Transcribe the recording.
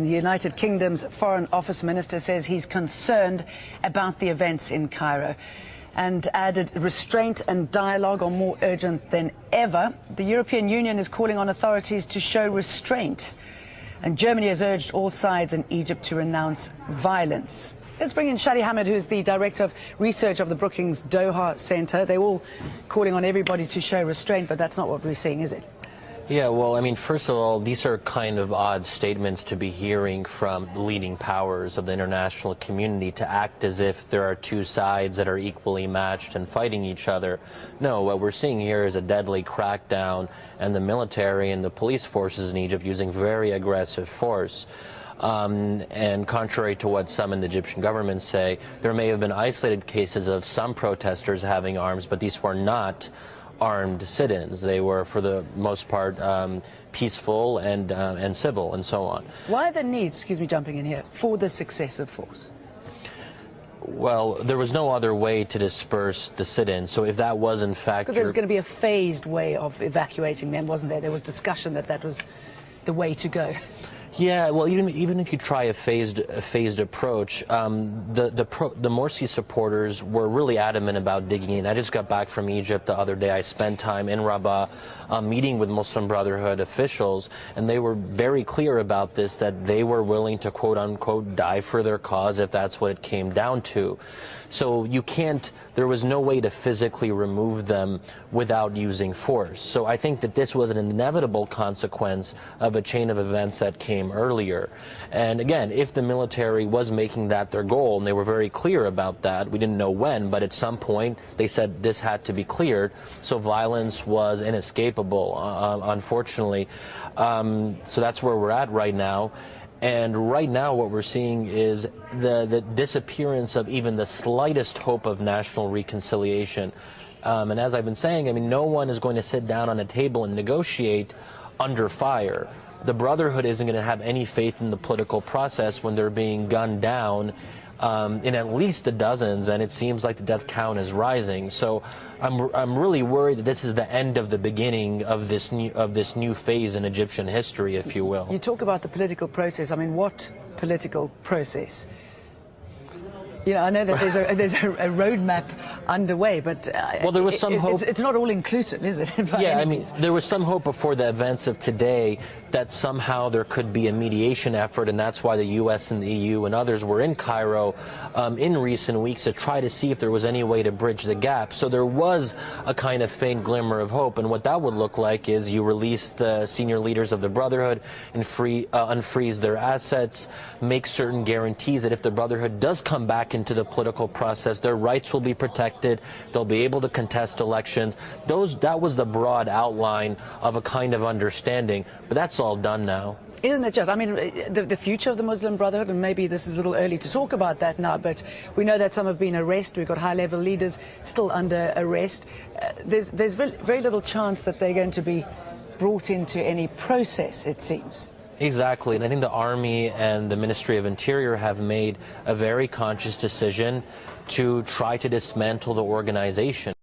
The United Kingdom's Foreign Office Minister says he's concerned about the events in Cairo and added restraint and dialogue are more urgent than ever. The European Union is calling on authorities to show restraint. And Germany has urged all sides in Egypt to renounce violence. Let's bring in Shadi Hamid, who's the Director of Research of the Brookings Doha Center. They're all calling on everybody to show restraint, but that's not what we're seeing, is it? Yeah, well, I mean, first of all, these are kind of odd statements to be hearing from the leading powers of the international community, to act as if there are two sides that are equally matched and fighting each other. No, what we're seeing here is a deadly crackdown, and the military and the police forces in Egypt using very aggressive force. And contrary to what some in the Egyptian government say, there may have been isolated cases of some protesters having arms, but these were not armed sit-ins. They were, for the most part, peaceful and civil and so on. Why the need, excuse me jumping in here, for this excessive force? Well, there was no other way to disperse the sit-ins. So if that was in fact... Because there was going to be a phased way of evacuating them, wasn't there? There was discussion that that was the way to go. Yeah, well, even if you try a phased approach, the Morsi supporters were really adamant about digging in. I just got back from Egypt the other day. I spent time in Rabat meeting with Muslim Brotherhood officials, and they were very clear about this, that they were willing to quote-unquote die for their cause if that's what it came down to. So you can't, there was no way to physically remove them without using force. So I think that this was an inevitable consequence of a chain of events that came earlier. And again, if the military was making that their goal, and they were very clear about that, we didn't know when, but at some point they said this had to be cleared, so violence was inescapable, unfortunately. So that's where we're at right now. And right now what we're seeing is the disappearance of even the slightest hope of national reconciliation. And as I've been saying, I mean, no one is going to sit down on a table and negotiate under fire. The Brotherhood isn't going to have any faith in the political process when they're being gunned down in at least the dozens, and it seems like the death count is rising. So I'm really worried that this is the end of the beginning of this new phase in Egyptian history, if you will. You talk about the political process. I mean, what political process? You know, I know that there's a roadmap underway, but well, there was some hope. It's not all inclusive, is it? Yeah, I mean, there was some hope before the events of today that somehow there could be a mediation effort, and that's why the U.S. and the EU and others were in Cairo in recent weeks to try to see if there was any way to bridge the gap. So there was a kind of faint glimmer of hope, and what that would look like is you release the senior leaders of the Brotherhood and unfreeze their assets, make certain guarantees that if the Brotherhood does come back into the political process, their rights will be protected, they'll be able to contest elections. That was the broad outline of a kind of understanding, but that's all done now. Isn't it just, I mean, the future of the Muslim Brotherhood, and maybe this is a little early to talk about that now, but we know that some have been arrested. We've got high-level leaders still under arrest. There's very little chance that they're going to be brought into any process, it seems. Exactly, and I think the Army and the Ministry of Interior have made a very conscious decision to try to dismantle the organization.